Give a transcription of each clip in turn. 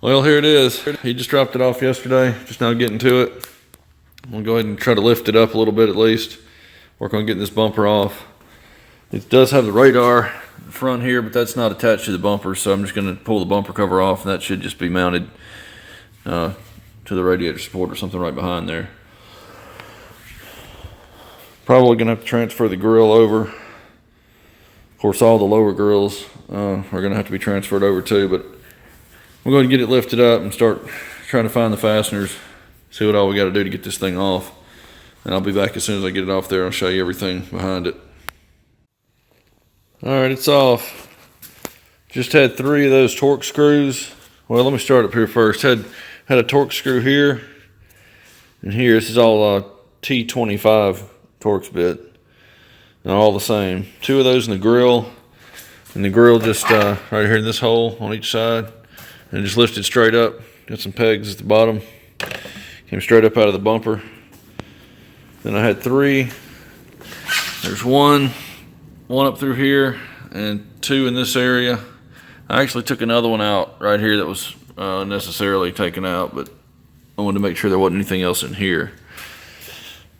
Well, here it is. He just dropped it off yesterday, just now getting to it. I'm gonna go ahead and try to lift it up a little bit at least. Work on getting this bumper off. It does have the radar front here, but that's not attached to the bumper, so I'm just gonna pull the bumper cover off, and that should just be mounted to the radiator support or something right behind there. Probably gonna have to transfer the grill over. Of course, all the lower grills are gonna have to be transferred over too, but we're going to get it lifted up and start trying to find the fasteners, see what all we got to do to get this thing off. And I'll be back as soon as I get it off there. I'll show you everything behind it. All right, it's off. Just had 3 of those torque screws. Well, let me start up here first. Had a torque screw here and here. This is all T25 Torx bit. And all the same. 2 of those in the grill. And the grill just right here in this hole on each side. And just lifted straight up. Got some pegs at the bottom. Came straight up out of the bumper. Then I had 3. There's one up through here, and 2 in this area. I actually took another one out right here that was unnecessarily taken out, but I wanted to make sure there wasn't anything else in here.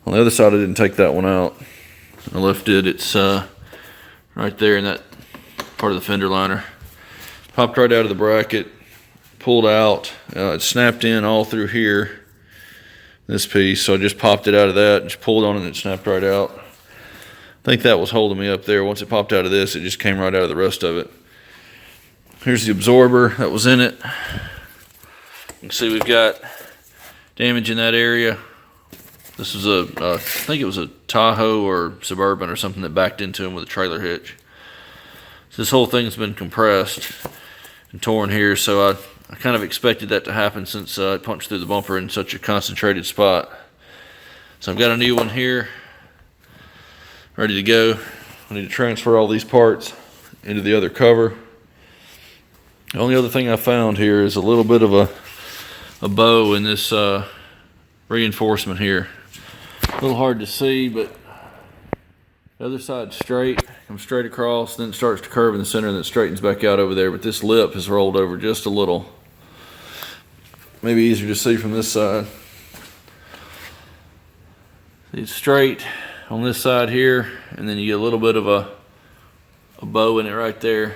On the other side, I didn't take that one out. I lifted it's right there in that part of the fender liner. Popped right out of the bracket. Pulled out, it snapped in all through here, this piece, so I just popped it out of that, just pulled on it and it snapped right out. I think that was holding me up there. Once it popped out of this, it just came right out of the rest of it. Here's the absorber that was in it. You can see we've got damage in that area. This is I think it was a Tahoe or Suburban or something that backed into him with a trailer hitch. So this whole thing's been compressed and torn here, so I kind of expected that to happen since it punched through the bumper in such a concentrated spot. So I've got a new one here, ready to go. I need to transfer all these parts into the other cover. The only other thing I found here is a little bit of a bow in this reinforcement here. A little hard to see, but the other side's straight, comes straight across, then it starts to curve in the center and then it straightens back out over there, but this lip has rolled over just a little. Maybe easier to see from this side. It's straight on this side here, and then you get a little bit of a bow in it right there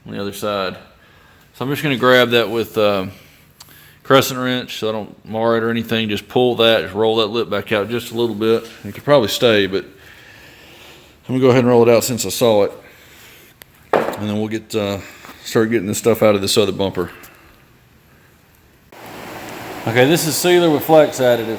on the other side. So I'm just going to grab that with crescent wrench so I don't mar it or anything. Just pull that, just roll that lip back out just a little bit. It could probably stay, but I'm gonna go ahead and roll it out since I saw it, and then we'll get start getting this stuff out of this other bumper. Okay, this is sealer with flex additive.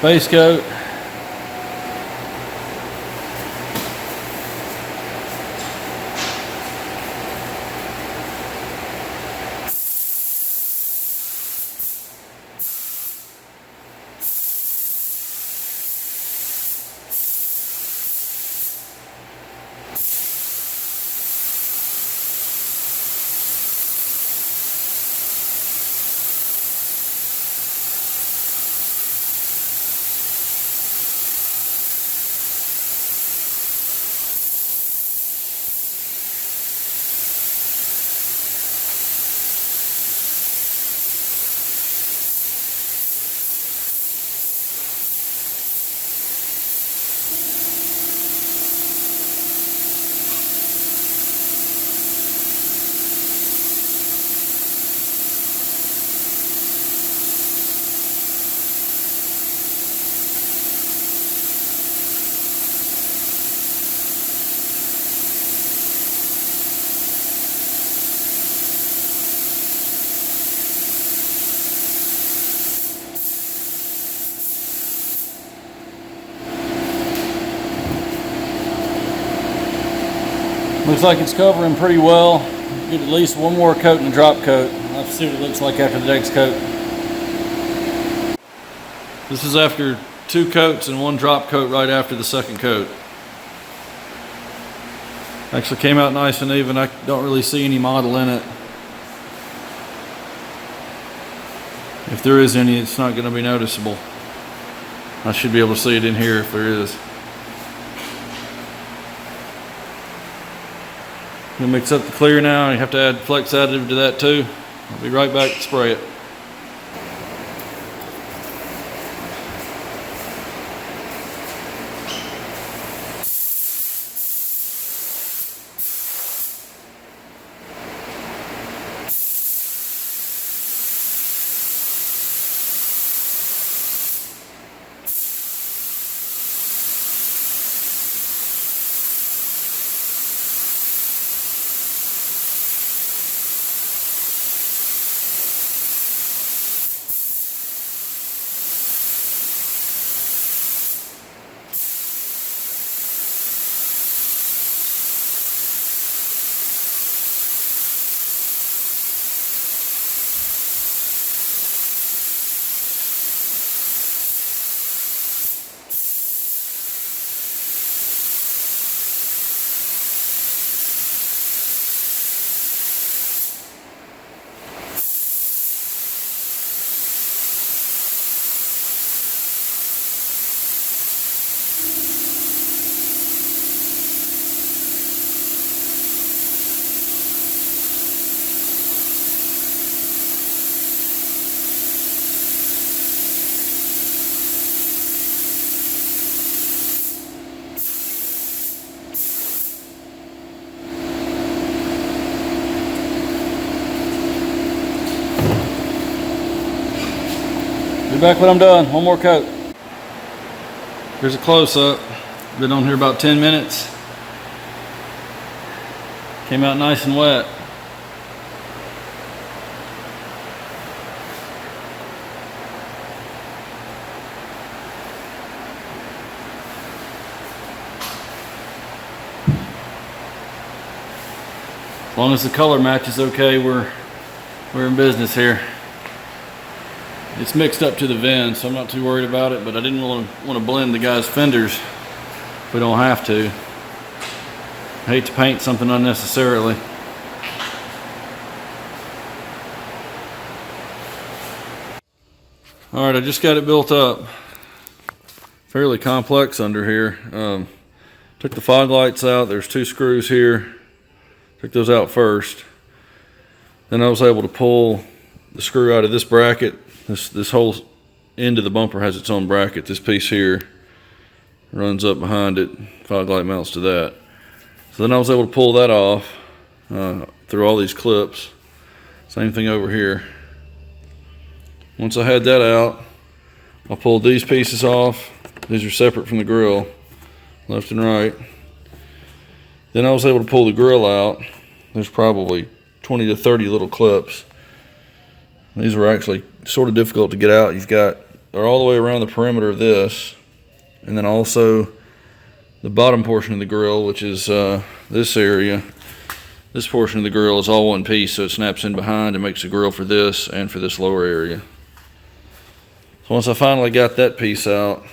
Base coat. Looks like it's covering pretty well. Get at least one more coat and a drop coat. I'll have to see what it looks like after the next coat. This is after 2 coats and 1 drop coat right after the second coat. Actually came out nice and even. I don't really see any model in it. If there is any, it's not going to be noticeable. I should be able to see it in here if there is. I'm going to mix up the clear now. You have to add flex additive to that too. I'll be right back to spray it. Be back when I'm done. One more coat. Here's a close-up. Been on here about 10 minutes. Came out nice and wet. As long as the color match is okay, we're in business here. It's mixed up to the VIN, so I'm not too worried about it, but I didn't want to blend the guy's fenders if we don't have to. I hate to paint something unnecessarily. Alright, I just got it built up. Fairly complex under here. Took the fog lights out. There's 2 screws here. Took those out first. Then I was able to pull the screw out of this bracket. This whole end of the bumper has its own bracket. This piece here runs up behind it. Fog light mounts to that. So then I was able to pull that off through all these clips. Same thing over here. Once I had that out, I pulled these pieces off. These are separate from the grill, left and right. Then I was able to pull the grill out. There's probably 20 to 30 little clips. These were actually sort of difficult to get out. They're all the way around the perimeter of this, and then also the bottom portion of the grill, which is this area. This portion of the grill is all one piece, so it snaps in behind and makes a grill for this and for this lower area. So once I finally got that piece out,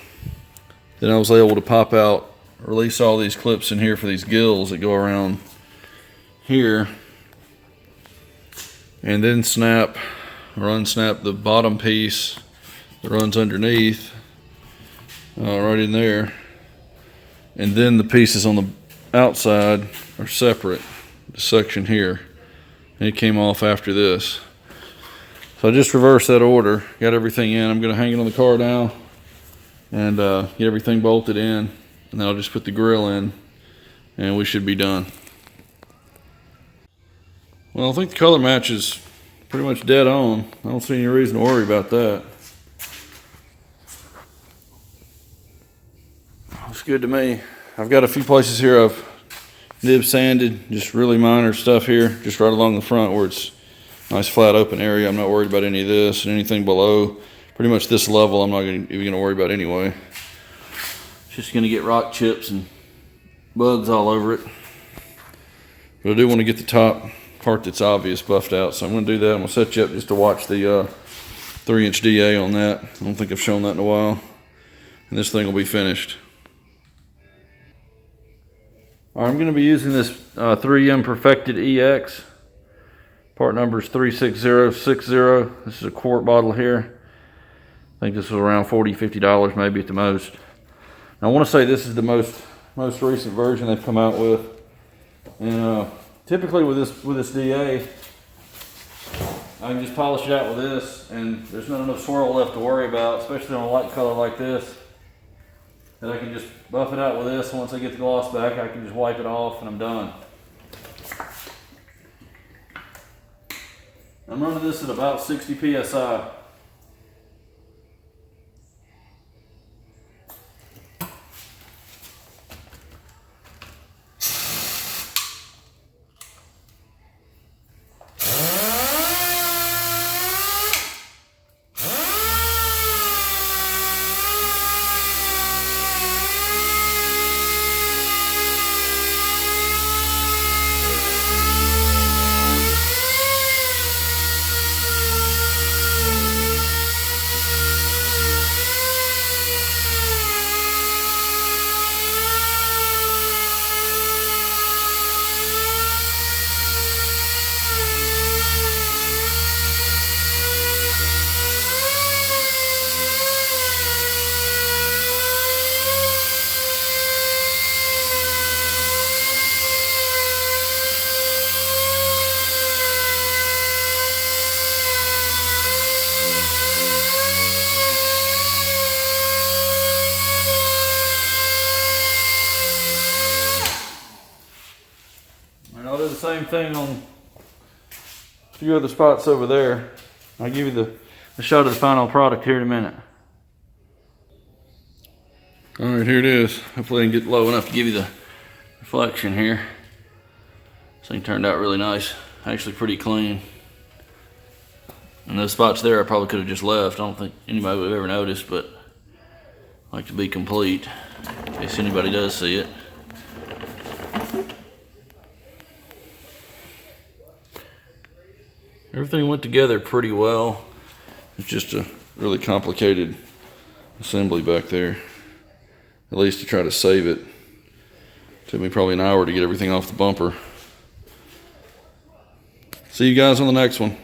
then I was able to release all these clips in here for these gills that go around here, and then snap or unsnap the bottom piece that runs underneath right in there, and then the pieces on the outside are separate, the section here, and it came off after this. So I just reversed that order, got everything in. I'm going to hang it on the car now and get everything bolted in, and then I'll just put the grill in and we should be done. Well, I think the color match is pretty much dead on. I don't see any reason to worry about that. Looks good to me. I've got a few places here I've nib sanded, just really minor stuff here, just right along the front where it's nice flat open area. I'm not worried about any of this, and anything below pretty much this level I'm not even going to worry about anyway. It's just going to get rock chips and bugs all over it. But I do want to get the top part that's obvious buffed out, so I'm going to do that. I'm going to set you up just to watch the 3-inch DA on that. I don't think I've shown that in a while. And this thing will be finished. All right, I'm going to be using this 3M Perfected EX. Part number is 36060. This is a quart bottle here. I think this was around $40, $50 maybe at the most. Now, I want to say this is the most recent version they've come out with. And typically with this DA, I can just polish it out with this, and there's not enough swirl left to worry about, especially on a light color like this. And I can just buff it out with this, and once I get the gloss back, I can just wipe it off and I'm done. I'm running this at about 60 PSI. I'll do the same thing on a few other spots over there. I'll give you the shot of the final product here in a minute. All right, here it is. Hopefully I can get low enough to give you the reflection here. This thing turned out really nice. Actually pretty clean. And those spots there I probably could have just left. I don't think anybody would have ever noticed, but I like to be complete in case anybody does see it. Everything went together pretty well. It's just a really complicated assembly back there. At least to try to save it. Took me probably an hour to get everything off the bumper. See you guys on the next one.